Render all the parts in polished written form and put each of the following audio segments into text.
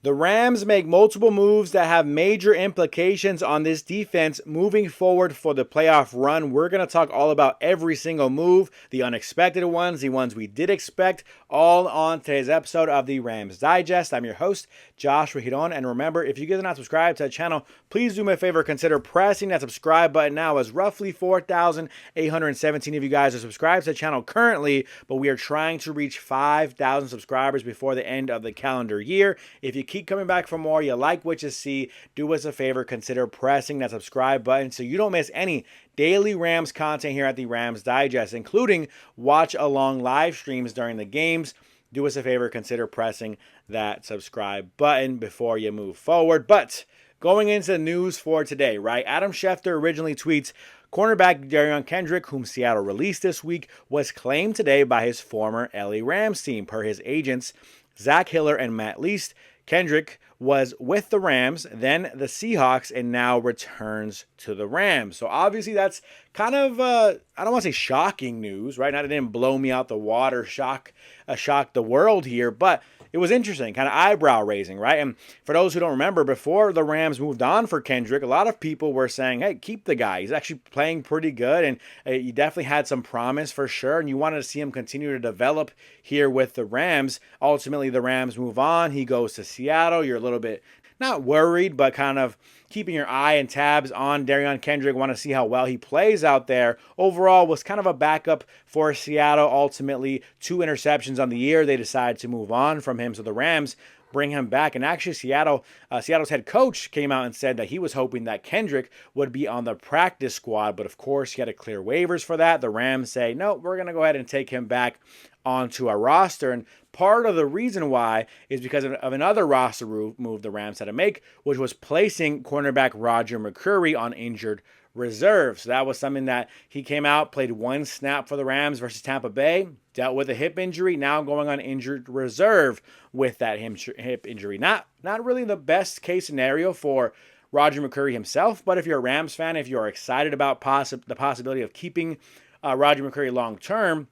The Rams make multiple moves that have major implications on this defense moving forward for the playoff run. We're going to talk all about every single move, the unexpected ones, the ones we did expect, all on today's episode of the Rams Digest. I'm your host, Joshua Giron, and remember, if you guys are not subscribed to the channel, please do me a favor, consider pressing that subscribe button now, as roughly 4,817 of you guys are subscribed to the channel currently, but we are trying to reach 5,000 subscribers before the end of the calendar year. If you keep coming back for more, you like what you see, do us a favor, consider pressing that subscribe button so you don't miss any daily Rams content here at the Rams Digest, including watch along live streams during the games. Do us a favor, consider pressing that subscribe button before you move forward. But going into the news for today, right? Adam Schefter originally tweets, cornerback Giron Kendrick, whom Seattle released this week, was claimed today by his former LA Rams team. Per his agents, Zach Hiller and Matt Least, Kendrick was with the Rams, then the Seahawks, and now returns to the Rams. So obviously that's kind of, I don't want to say shocking news, right? Not, it didn't blow me out the water, shock the world here, but it was interesting, kind of eyebrow raising, right? And for those who don't remember, before the Rams moved on for Kendrick, a lot of people were saying, hey, keep the guy. He's actually playing pretty good, and he definitely had some promise for sure, and you wanted to see him continue to develop here with the Rams. Ultimately, the Rams move on. He goes to Seattle. You're a little bit not worried, but kind of keeping your eye and tabs on Giron Kendrick. Want to see how well he plays out there. Overall, was kind of a backup for Seattle. Ultimately, 2 interceptions on the year. They decided to move on from him, so the Rams bring him back. And actually, Seattle's head coach came out and said that he was hoping that Kendrick would be on the practice squad, but of course, he had to clear waivers for that. The Rams say, no, we're going to go ahead and take him back onto our roster. And part of the reason why is because of another roster move the Rams had to make, which was placing cornerback Roger McCreary on injured reserve. So that was something that he came out, played 1 snap for the Rams versus Tampa Bay, dealt with a hip injury, now going on injured reserve with that hip injury. Not really the best case scenario for Roger McCreary himself, but if you're a Rams fan, if you're excited about the possibility of keeping Roger McCreary long term,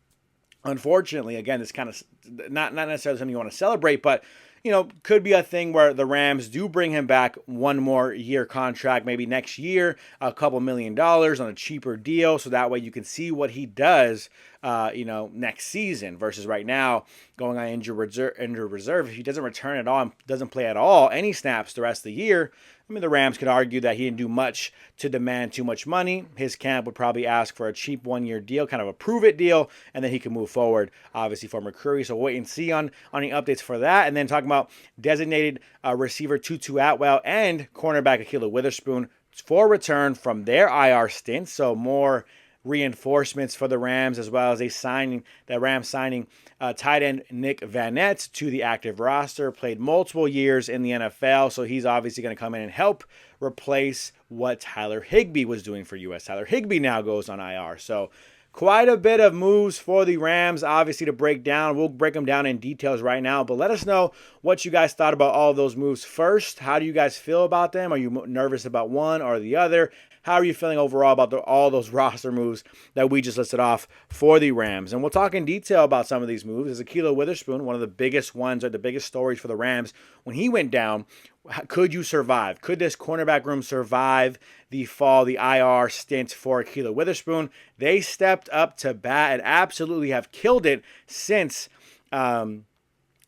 unfortunately, again, it's kind of not necessarily something you want to celebrate, but could be a thing where the Rams do bring him back 1 more year contract, maybe next year, a couple $1 million on a cheaper deal, so that way you can see what he does, next season versus right now going on injured reserve. If he doesn't return at all and doesn't play at all, any snaps the rest of the year, I mean, the Rams could argue that he didn't do much to demand too much money. His camp would probably ask for a cheap 1-year deal, kind of a prove-it deal, and then he can move forward, obviously, for McCreary. So wait and see on any updates for that. And then talking about designated receiver Tutu Atwell and cornerback Ahkello Witherspoon for return from their IR stint. So more reinforcements for the Rams, as well as the Rams signing tight end Nick Vanette to the active roster. Played multiple years in the NFL, so he's obviously going to come in and help replace what Tyler Higbee was doing for us. Tyler Higbee now goes on IR, so quite a bit of moves for the Rams, obviously, to break down. We'll break them down in details right now, but let us know what you guys thought about all of those moves first. How do you guys feel about them? Are you nervous about one or the other? How are you feeling overall about all those roster moves that we just listed off for the Rams? And we'll talk in detail about some of these moves. As Ahkello Witherspoon, one of the biggest ones, or the biggest stories for the Rams, when he went down, could you survive? Could this cornerback room survive the IR stint for Ahkello Witherspoon? They stepped up to bat and absolutely have killed it since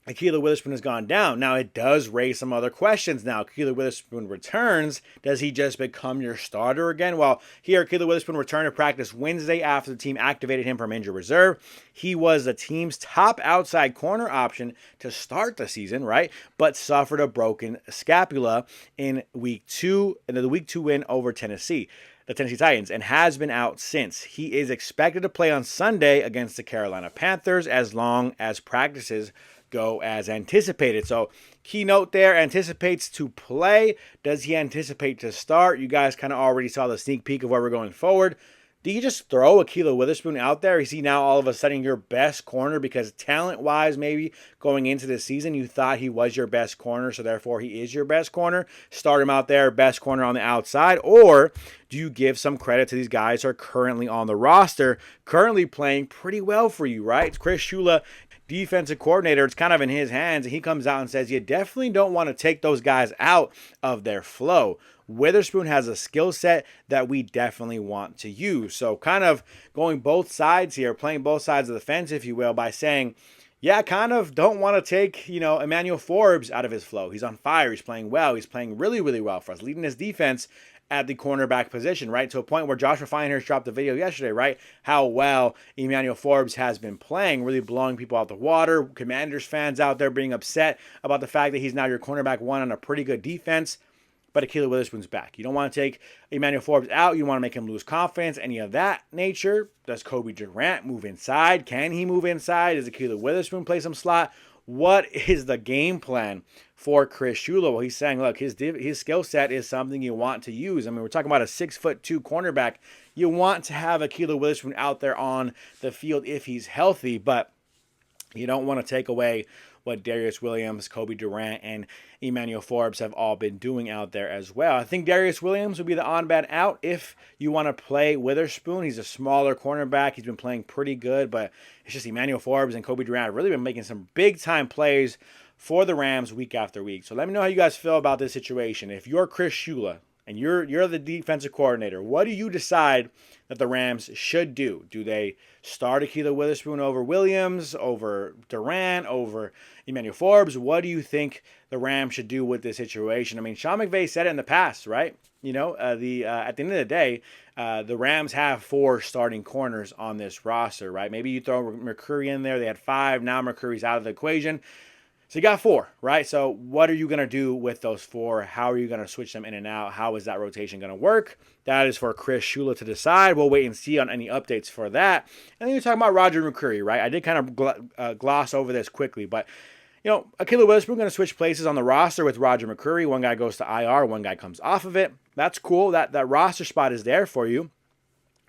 Ahkello Witherspoon has gone down. Now, it does raise some other questions. Now, Ahkello Witherspoon returns. Does he just become your starter again? Well, here, Ahkello Witherspoon returned to practice Wednesday after the team activated him from injured reserve. He was the team's top outside corner option to start the season, right? But suffered a broken scapula in the Week 2 win over the Tennessee Titans, and has been out since. He is expected to play on Sunday against the Carolina Panthers as long as practices go as anticipated. So key note there, anticipates to play. Does he anticipate to start? You guys kind of already saw the sneak peek of where we're going forward. Do you just throw Ahkello Witherspoon out there? Is he now all of a sudden your best corner? Because talent-wise, maybe going into the season, you thought he was your best corner, so therefore he is your best corner. Start him out there, best corner on the outside. Or do you give some credit to these guys who are currently on the roster, currently playing pretty well for you, right? Chris Shula defensive coordinator, it's kind of in his hands, and he comes out and says you definitely don't want to take those guys out of their flow. Witherspoon has a skill set that we definitely want to use. So kind of going both sides here, playing both sides of the fence, if you will, by saying, yeah, kind of don't want to take, Emmanuel Forbes out of his flow. He's on fire. He's playing well. He's playing really, really well for us, leading his defense at the cornerback position, right? To a point where Joshua Feinhurst dropped a video yesterday, right? How well Emmanuel Forbes has been playing, really blowing people out the water. Commanders fans out there being upset about the fact that he's now your cornerback one on a pretty good defense. But Ahkello Witherspoon's back. You don't want to take Emmanuel Forbes out. You want to make him lose confidence. Any of that nature. Does Kobe Durant move inside? Can he move inside? Does Ahkello Witherspoon play some slot? What is the game plan for Chris Shula? Well, he's saying, look, his skill set is something you want to use. I mean, we're talking about a 6'2" cornerback. You want to have Ahkello Witherspoon out there on the field if he's healthy, but you don't want to take away what Darius Williams, Kobe Durant, and Emmanuel Forbes have all been doing out there as well. I think Darius Williams would be the on-bad out if you want to play Witherspoon. He's a smaller cornerback. He's been playing pretty good, but it's just Emmanuel Forbes and Kobe Durant have really been making some big-time plays for the Rams week after week. So let me know how you guys feel about this situation. If you're Chris Shula and you're the defensive coordinator, what do you decide that the Rams should do? Do they start Ahkello Witherspoon over Williams, over Durant, over Emmanuel Forbes? What do you think the Rams should do with this situation? I mean, Sean McVay said it in the past, right? At the end of the day, the Rams have 4 starting corners on this roster, right? Maybe you throw McCreary in there. They had 5. Now McCreary's out of the equation. So you got 4, right? So what are you going to do with those 4? How are you going to switch them in and out? How is that rotation going to work? That is for Chris Shula to decide. We'll wait and see on any updates for that. And then you're talking about Roger McCreary, right? I did kind of gloss over this quickly, but Ahkello Witherspoon going to switch places on the roster with Roger McCreary. One guy goes to IR, one guy comes off of it. That's cool. That roster spot is there for you.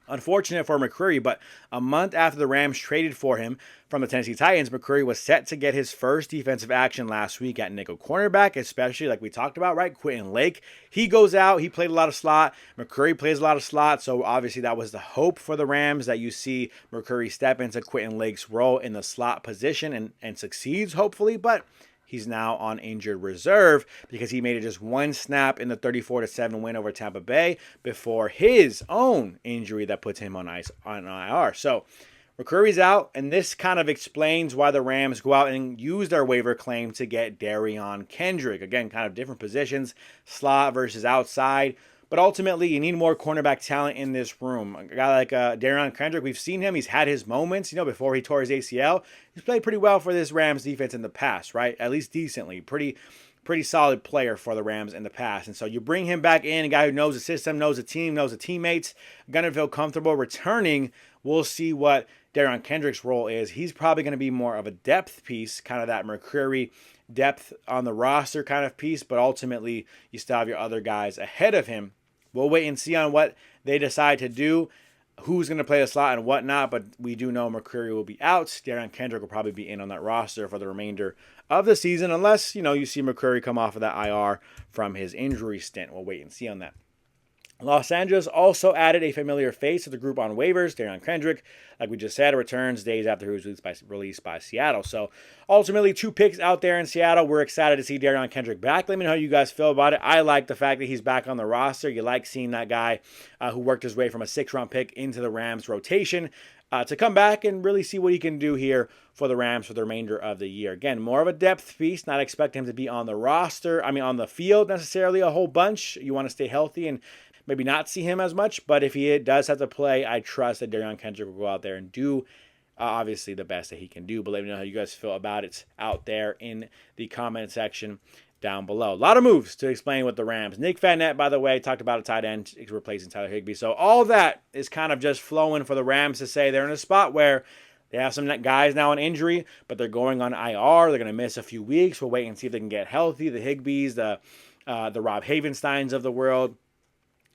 Unfortunate for McCreary, but a month after the Rams traded for him from the Tennessee Titans, McCreary was set to get his first defensive action last week at nickel cornerback, especially like we talked about, right? Quentin Lake. He goes out. He played a lot of slot. McCreary plays a lot of slot. So obviously that was the hope for the Rams, that you see McCreary step into Quentin Lake's role in the slot position and succeeds, hopefully. But he's now on injured reserve because he made it just one snap in the 34-7 win over Tampa Bay before his own injury that puts him on IR. So McCreary's out, and this kind of explains why the Rams go out and use their waiver claim to get Darion Kendrick. Again, kind of different positions, slot versus outside. But ultimately, you need more cornerback talent in this room. A guy like Darion Kendrick, we've seen him. He's had his moments, before he tore his ACL. He's played pretty well for this Rams defense in the past, right? At least decently. Pretty solid player for the Rams in the past. And so you bring him back in, a guy who knows the system, knows the team, knows the teammates, going to feel comfortable returning. We'll see what Darion Kendrick's role is. He's probably going to be more of a depth piece, kind of that McCreary depth on the roster kind of piece. But ultimately, you still have your other guys ahead of him. We'll wait and see on what they decide to do, who's going to play the slot and whatnot, but we do know McCreary will be out. Darion Kendrick will probably be in on that roster for the remainder of the season, unless, you see McCreary come off of that IR from his injury stint. We'll wait and see on that. Los Angeles also added a familiar face to the group on waivers. Darion Kendrick, like we just said, returns days after he was released by Seattle. So ultimately 2 picks out there in Seattle. We're excited to see Darion Kendrick back. Let me know how you guys feel about it. I like the fact that he's back on the roster. You like seeing that guy who worked his way from a 6th-round pick into the Rams rotation to come back and really see what he can do here for the Rams for the remainder of the year. Again, more of a depth piece. Not expect him to be on the field necessarily a whole bunch. You want to stay healthy and maybe not see him as much, but if he does have to play, I trust that Darion Kendrick will go out there and do obviously the best that he can do. But let me know how you guys feel about it out there in the comment section down below. A lot of moves to explain with the Rams. Nick Vannett, by the way, talked about a tight end replacing Tyler Higbee. So all that is kind of just flowing for the Rams to say they're in a spot where they have some guys now on injury, but they're going on IR. They're going to miss a few weeks. We'll wait and see if they can get healthy. The Higbees, the Rob Havensteins of the world,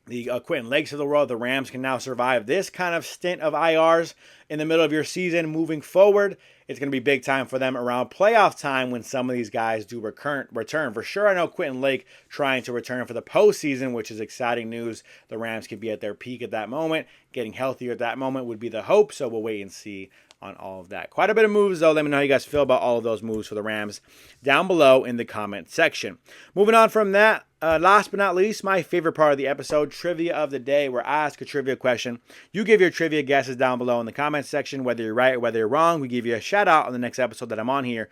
the Quentin Lakes of the world. The Rams can now survive this kind of stint of IRs in the middle of your season. Moving forward, it's going to be big time for them around playoff time when some of these guys do return. For sure, I know Quentin Lake trying to return for the postseason, which is exciting news. The Rams could be at their peak at that moment. Getting healthier at that moment would be the hope, so we'll wait and see on all of that. Quite a bit of moves, though. Let me know how you guys feel about all of those moves for the Rams down below in the comment section. Moving on from that, last but not least, my favorite part of the episode, Trivia of the Day, where I ask a trivia question. You give your trivia guesses down below in the comment section, whether you're right or whether you're wrong. We give you a shout out on the next episode that I'm on here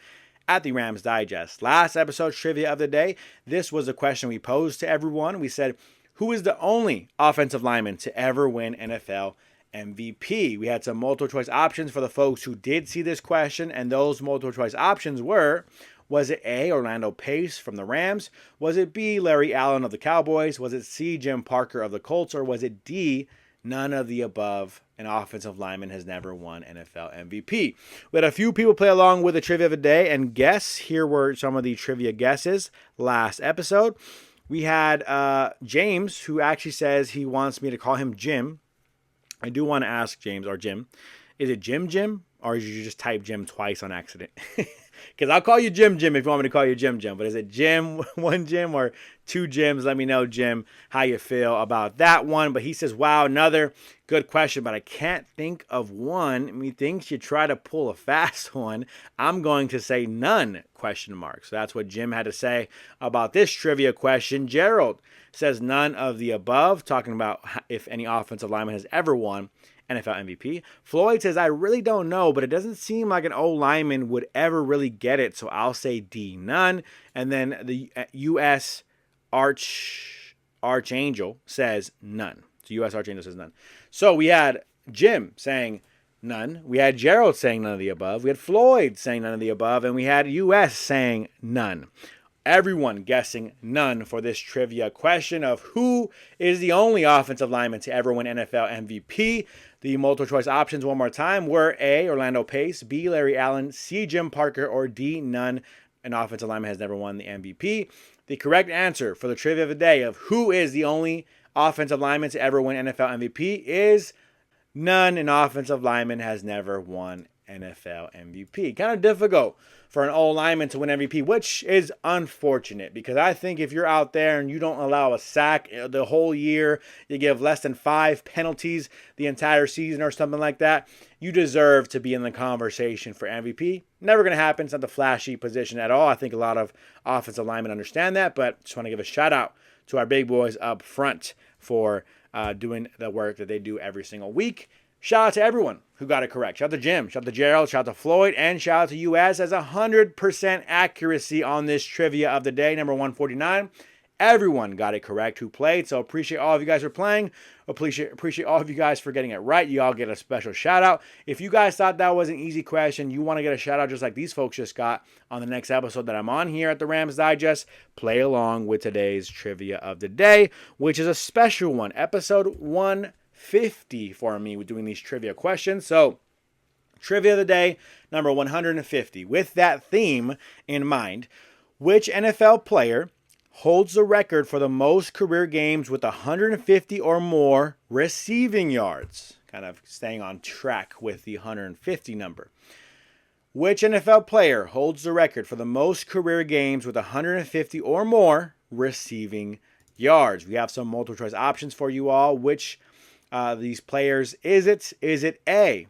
at the Rams Digest. Last episode, Trivia of the Day, this was a question we posed to everyone. We said, who is the only offensive lineman to ever win NFL MVP? We had some multiple choice options for the folks who did see this question, and those multiple choice options were, was it A, Orlando Pace from the Rams? Was it B, Larry Allen of the Cowboys? Was it C, Jim Parker of the Colts? Or was it D, none of the above? An offensive lineman has never won NFL MVP. We had a few people play along with the trivia of the day and guess. Here were some of the trivia guesses last episode. We had James, who actually says he wants me to call him Jim. I do want to ask James, or Jim, is it Jim, or did you just type Jim twice on accident? Because I'll call you Jim if you want me to call you Jim. But is it Jim, one Jim, or two Jims? Let me know, Jim, how you feel about that one. But he says, wow, another good question, but I can't think of one. Methinks you try to pull a fast one. I'm going to say none, ? So that's what Jim had to say about this trivia question. Gerald says none of the above, talking about if any offensive lineman has ever won NFL MVP. Floyd says, I really don't know, but it doesn't seem like an old lineman would ever really get it, so I'll say D, none. And then the U.S. Archangel says none. So U.S. Archangel says none. So we had Jim saying none. We had Gerald saying none of the above. We had Floyd saying none of the above. And we had U.S. saying none. Everyone guessing none for this trivia question of who is the only offensive lineman to ever win NFL MVP. The multiple choice options one more time were A, Orlando Pace, B, Larry Allen, C, Jim Parker, or D, none. An offensive lineman has never won the MVP. The correct answer for the trivia of the day of who is the only offensive lineman to ever win NFL MVP is none. An offensive lineman has never won NFL MVP. Kind of difficult for an old lineman to win MVP, which is unfortunate because I think if you're out there and you don't allow a sack the whole year, you give less than 5 penalties the entire season or something like that, you deserve to be in the conversation for MVP. Never going to happen. It's not the flashy position at all. I think a lot of offensive linemen understand that, but just want to give a shout out to our big boys up front for doing the work that they do every single week. Shout out to everyone who got it correct. Shout out to Jim, shout out to Gerald, shout out to Floyd, and shout out to U.S. as 100% accuracy on this trivia of the day, number 149. Everyone got it correct who played, so appreciate all of you guys for playing. Appreciate all of you guys for getting it right. You all get a special shout out. If you guys thought that was an easy question, you want to get a shout out just like these folks just got on the next episode that I'm on here at the Rams Digest, play along with today's trivia of the day, which is a special one, episode 150 for me with doing these trivia questions. So trivia of the day, number 150. With that theme in mind, which NFL player holds the record for the most career games with 150 or more receiving yards? Kind of staying on track with the 150 number. Which NFL player holds the record for the most career games with 150 or more receiving yards? We have some multiple choice options for you all. Which these players is it? Is it A,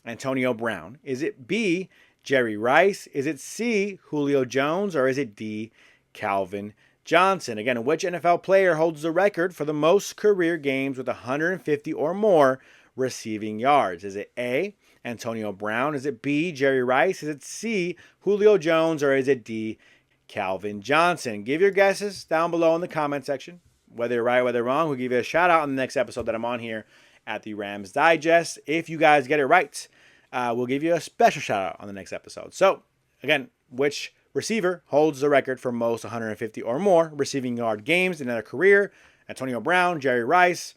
Antonio Brown? Is it B, Jerry Rice? Is it C, Julio Jones? Or is it D, Calvin Johnson? Again, which NFL player holds the record for the most career games with 150 or more receiving yards? Is it A, Antonio Brown? Is it B, Jerry Rice? Is it C, Julio Jones? Or is it D, Calvin Johnson? Give your guesses down below in the comment section. Whether you're right, whether you're wrong, we'll give you a shout out on the next episode that I'm on here at the Rams Digest. If you guys get it right, we'll give you a special shout out on the next episode. So, again, which receiver holds the record for most 150 or more receiving yard games in their career? Antonio Brown, Jerry Rice.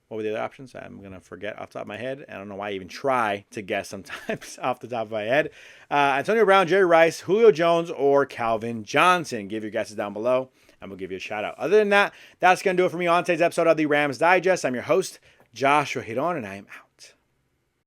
What were the other options? I'm going to forget off the top of my head. I don't know why I even try to guess sometimes off the top of my head. Antonio Brown, Jerry Rice, Julio Jones, or Calvin Johnson. Give your guesses down below, and we'll give you a shout out. Other than that, that's going to do it for me on today's episode of the Rams Digest. I'm your host, Joshua Giron, and I am out.